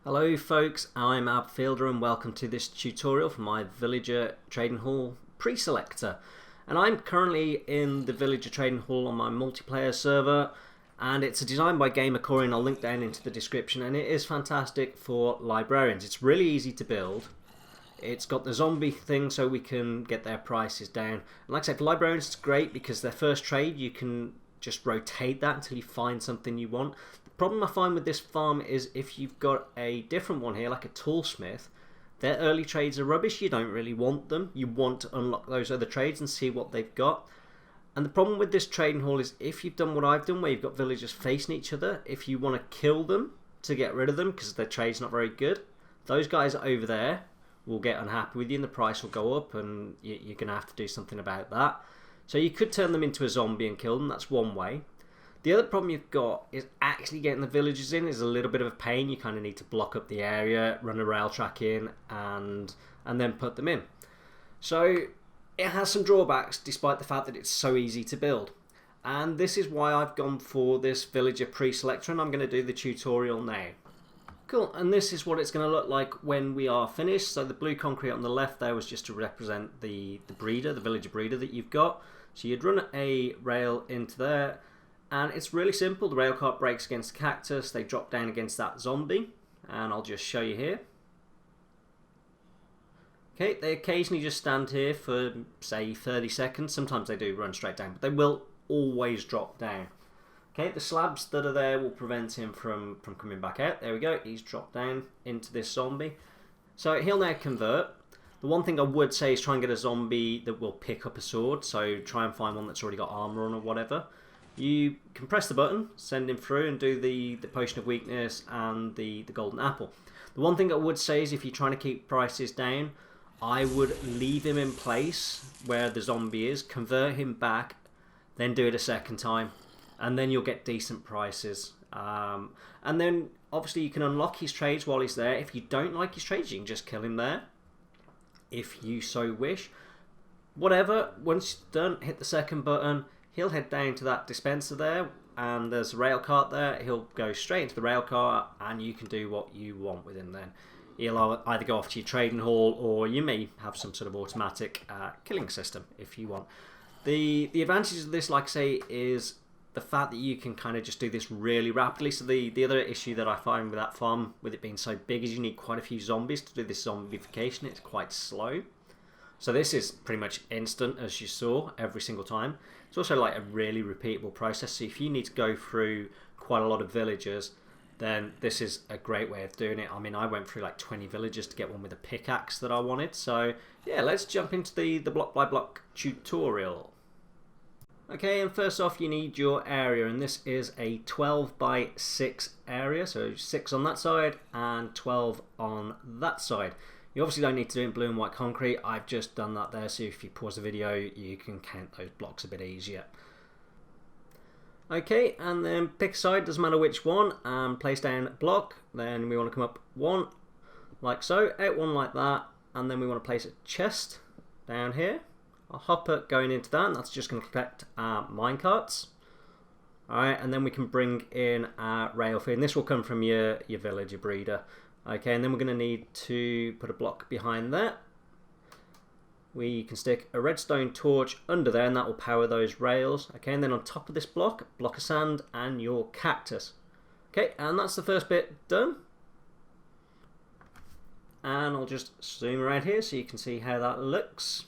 Hello folks, I'm Abfielder and welcome to this tutorial for my Villager Trading Hall pre-selector. And I'm currently in the Villager Trading Hall on my multiplayer server, and it's a design by Gamercore, and I'll link down into the description, and it is fantastic for librarians. It's really easy to build. It's got the zombie thing so we can get their prices down. And like I said, for librarians it's great because their first trade you can just rotate that until you find something you want. The problem I find with this farm is if you've got a different one here, like a toolsmith, their early trades are rubbish. You don't really want them. You want to unlock those other trades and see what they've got. And the problem with this trading hall is if you've done what I've done, where you've got villagers facing each other, if you want to kill them to get rid of them because their trade's not very good, those guys over there will get unhappy with you and the price will go up, and you're going to have to do something about that. So you could turn them into a zombie and kill them. That's one way. The other problem you've got is actually getting the villagers in is a little bit of a pain. You kind of need to block up the area, run a rail track in, and then put them in. So it has some drawbacks despite the fact that it's so easy to build. And this is why I've gone for this villager pre-selector, and I'm going to do the tutorial now. Cool, and this is what it's going to look like when we are finished. So the blue concrete on the left there was just to represent the breeder, the villager breeder that you've got. So you'd run a rail into there, and it's really simple. The rail cart breaks against the cactus, they drop down against that zombie, and I'll just show you here. Okay, they occasionally just stand here for say 30 seconds. Sometimes they do run straight down, but they will always drop down. Okay, the slabs that are there will prevent him from coming back out. There we go, he's dropped down into this zombie. So he'll now convert. The one thing I would say is try and get a zombie that will pick up a sword. So try and find one that's already got armor on or whatever. You can press the button, send him through, and do the potion of weakness and the golden apple. The one thing I would say is if you're trying to keep prices down, I would leave him in place where the zombie is, convert him back, then do it a second time. And then you'll get decent prices. And then obviously you can unlock his trades while he's there. If you don't like his trades, you can just kill him there, if you so wish. Whatever, once you're done, hit the second button. He'll head down to that dispenser there, and there's a rail cart there. He'll go straight into the rail cart, and you can do what you want with him then. He'll either go off to your trading hall, or you may have some sort of automatic killing system if you want. The advantages of this, like I say, is the fact that you can kind of just do this really rapidly. So the other issue that I find with that farm, with it being so big, is you need quite a few zombies to do this zombification. It's quite slow. So this is pretty much instant, as you saw, every single time. It's also like a really repeatable process. So if you need to go through quite a lot of villagers, then this is a great way of doing it. I mean, I went through like 20 villagers to get one with a pickaxe that I wanted. So yeah, let's jump into the block by block tutorial. Okay, and first off you need your area, and this is a 12 by 6 area, so 6 on that side and 12 on that side. You obviously don't need to do it in blue and white concrete. I've just done that there, so if you pause the video you can count those blocks a bit easier. Okay, and then pick a side, doesn't matter which one, and place down a block. Then we want to come up one like so, out one like that, and then we want to place a chest down here. A hopper going into that, and that's just going to collect minecarts. Alright, and then we can bring in our rail feed, and this will come from your villager breeder. Okay, and then we're going to need to put a block behind that. We can stick a redstone torch under there, and that will power those rails. Okay, and then on top of this block of sand and your cactus. Okay, and that's the first bit done. And I'll just zoom around here so you can see how that looks.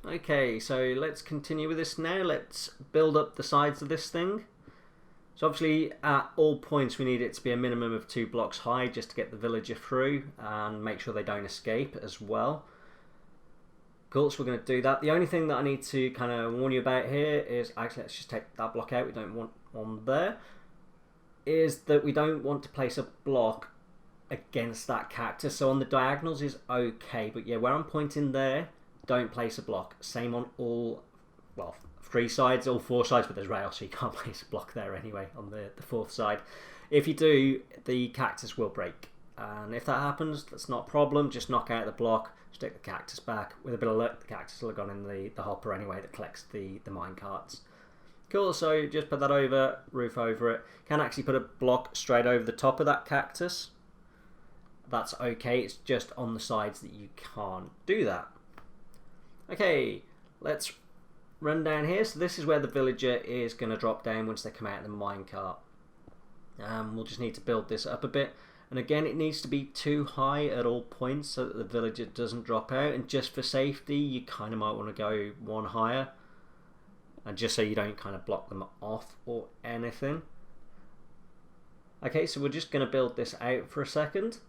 Okay, so let's continue with this now. Let's build up the sides of this thing. So obviously at all points we need it to be a minimum of 2 blocks high just to get the villager through and make sure they don't escape as well. Cool, so we're going to do that. The only thing that I need to kind of warn you about here is, actually let's just take that block out, we don't want one there, is that we don't want to place a block against that cactus. So on the diagonals is okay, but yeah, where I'm pointing there, don't place a block. Same on all, well, 3 sides, all 4 sides, but there's rail, so you can't place a block there anyway on the 4th side. If you do, the cactus will break, and if that happens, that's not a problem. Just knock out the block, stick the cactus back. With a bit of luck, the cactus will have gone in the hopper anyway that collects the mine carts. Cool, so just put that over, roof over it. Can actually put a block straight over the top of that cactus. That's okay, it's just on the sides that you can't do that. Okay, let's run down here. So this is where the villager is going to drop down once they come out of the minecart. We'll just need to build this up a bit. And again, it needs to be too high at all points so that the villager doesn't drop out. And just for safety, you kind of might want to go one higher. And just so you don't kind of block them off or anything. Okay, so we're just going to build this out for a second.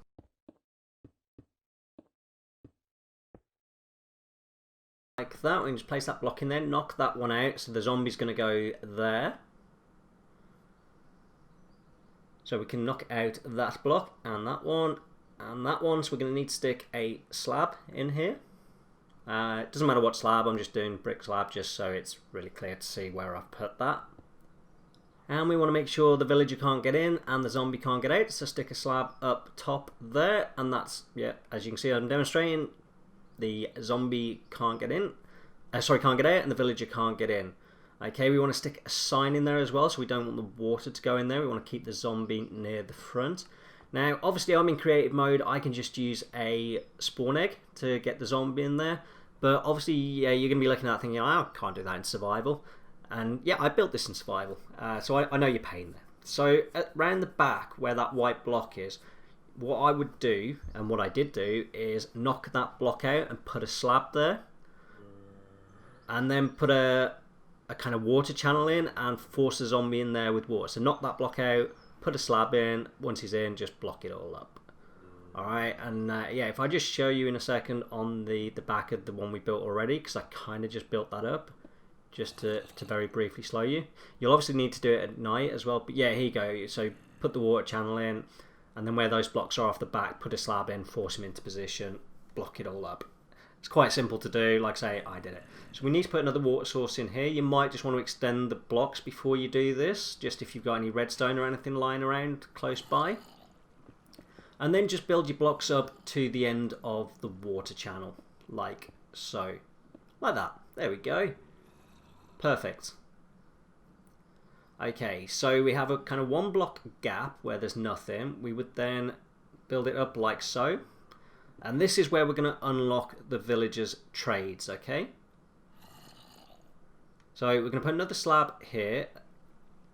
Like that, we can just place that block in there, knock that one out, so the zombie's going to go there. So we can knock out that block, and that one, and that one, so we're going to need to stick a slab in here. It doesn't matter what slab, I'm just doing brick slab just so it's really clear to see where I've put that. And we want to make sure the villager can't get in and the zombie can't get out, so stick a slab up top there, and that's, yeah, as you can see I'm demonstrating, the zombie can't get in, can't get out, and the villager can't get in. Okay, we want to stick a sign in there as well, so we don't want the water to go in there, we want to keep the zombie near the front. Now, obviously I'm in creative mode, I can just use a spawn egg to get the zombie in there, but obviously, yeah, you're going to be looking at that thinking, oh, I can't do that in survival. And yeah, I built this in survival, so I know your pain there. So around the back where that white block is, what I would do, and what I did do, is knock that block out and put a slab there. And then put a kind of water channel in and force the zombie in there with water. So knock that block out, put a slab in, once he's in, just block it all up. Alright, and yeah, if I just show you in a second on the back of the one we built already, because I kind of just built that up, just to very briefly slow you. You'll obviously need to do it at night as well, but yeah, here you go. So put the water channel in, and then where those blocks are off the back, put a slab in, force him into position, block it all up. It's quite simple to do, like I say, I did it. So we need to put another water source in here. You might just want to extend the blocks before you do this, just if you've got any redstone or anything lying around close by. And then just build your blocks up to the end of the water channel, like so. Like that. There we go. Perfect. Okay, so we have a kind of one block gap where there's nothing. We would then build it up like so. And this is where we're going to unlock the villagers' trades, okay? So we're going to put another slab here.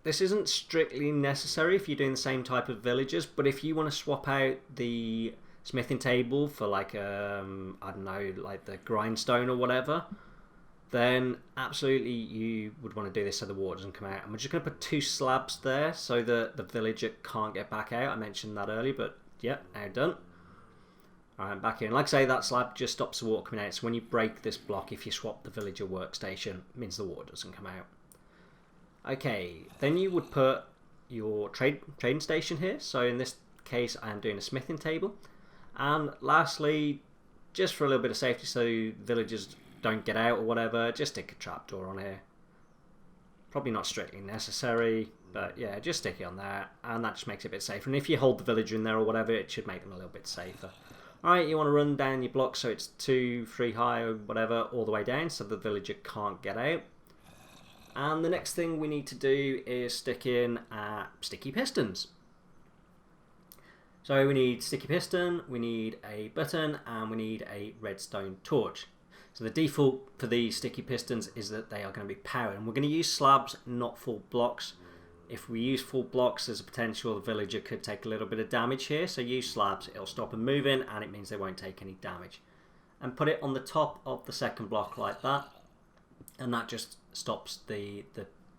This isn't strictly necessary if you're doing the same type of villagers, but if you want to swap out the smithing table for like, I don't know, like the grindstone or whatever, then absolutely you would want to do this so the water doesn't come out. And we're just going to put 2 slabs there so that the villager can't get back out. I mentioned that earlier, but yep, now done. Alright, back in. Like I say, that slab just stops the water coming out. So when you break this block, if you swap the villager workstation, it means the water doesn't come out. Okay, then you would put your trading station here. So in this case, I am doing a smithing table. And lastly, just for a little bit of safety so villagers don't get out or whatever, just stick a trapdoor on here. Probably not strictly necessary, but yeah, just stick it on there, and that just makes it a bit safer. And if you hold the villager in there or whatever, it should make them a little bit safer. Alright, you want to run down your block so it's 2, 3 high or whatever, all the way down so the villager can't get out. And the next thing we need to do is stick in sticky pistons. So we need sticky piston, we need a button, and we need a redstone torch. So the default for these sticky pistons is that they are going to be powered, and we're going to use slabs, not full blocks. If we use full blocks, there's a potential the villager could take a little bit of damage here, so use slabs, it'll stop them moving, and it means they won't take any damage. And put it on the top of the second block like that, and that just stops the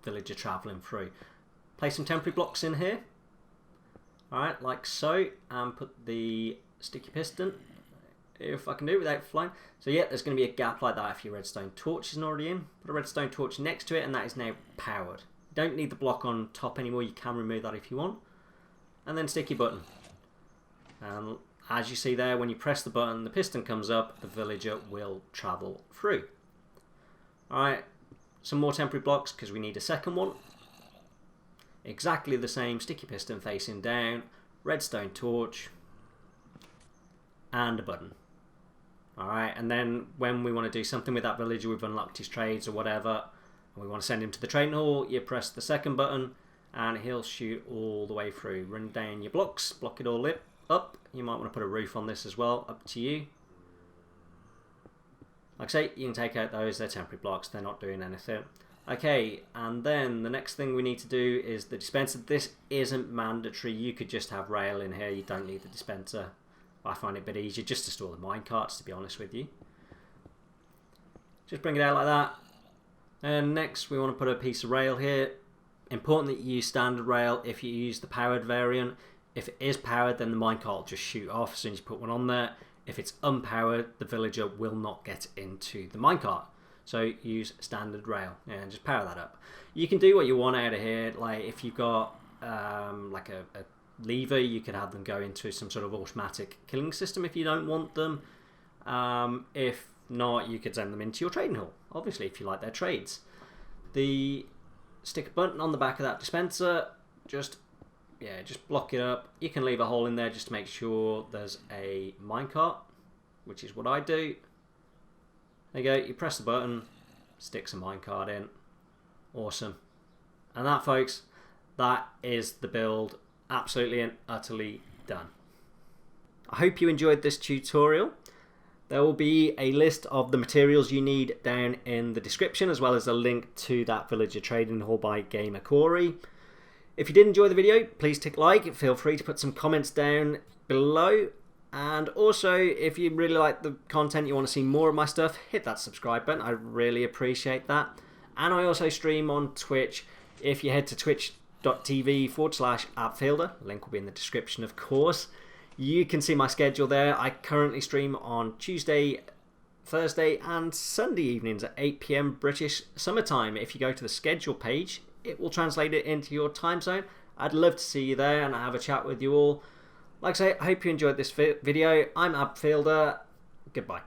villager travelling through. Place some temporary blocks in here, alright, like so, and put the sticky piston, if I can do it without flying. So yeah, there's going to be a gap like that if your redstone torch isn't already in. Put a redstone torch next to it, and that is now powered. You don't need the block on top anymore, you can remove that if you want. And then stick your button. And as you see there, when you press the button, the piston comes up, the villager will travel through. Alright, some more temporary blocks because we need a second one. Exactly the same sticky piston facing down, redstone torch, and a button. Alright, and then when we want to do something with that villager, we've unlocked his trades or whatever, and we want to send him to the trading hall, you press the second button and he'll shoot all the way through. Run down your blocks, block it all up. You might want to put a roof on this as well, up to you. Like I say, you can take out those, they're temporary blocks, they're not doing anything. Okay, and then the next thing we need to do is the dispenser. This isn't mandatory, you could just have rail in here, you don't need the dispenser. I find it a bit easier just to store the minecarts, to be honest with you. Just bring it out like that. And next we want to put a piece of rail here. Important that you use standard rail if you use the powered variant. If it is powered, then the minecart will just shoot off as soon as you put one on there. If it's unpowered, the villager will not get into the minecart. So use standard rail and just power that up. You can do what you want out of here. Like if you've got like a lever, you could have them go into some sort of automatic killing system if you don't want them. If not, you could send them into your trading hall, obviously, if you like their trades. Stick a button on the back of that dispenser, just block it up. You can leave a hole in there just to make sure there's a minecart, which is what I do. There you go, you press the button, sticks a minecart in. Awesome. And that, folks, that is the build, absolutely and utterly done. I hope you enjoyed this tutorial. There will be a list of the materials you need down in the description, as well as a link to that villager trading hall by Gamer Corey. If you did enjoy the video, please tick like. Feel free to put some comments down below. And also, if you really like the content, you want to see more of my stuff, hit that subscribe button. I really appreciate that. And I also stream on Twitch. If you head to twitch.tv/appfielder, link will be in the description, of course. You can see my schedule there. I currently stream on Tuesday, Thursday and Sunday evenings at 8 PM British summertime. If you go to the schedule page, it will translate it into your time zone. I'd love to see you there and have a chat with you all. Like I say, I hope you enjoyed this video. I'm Appfielder. Goodbye.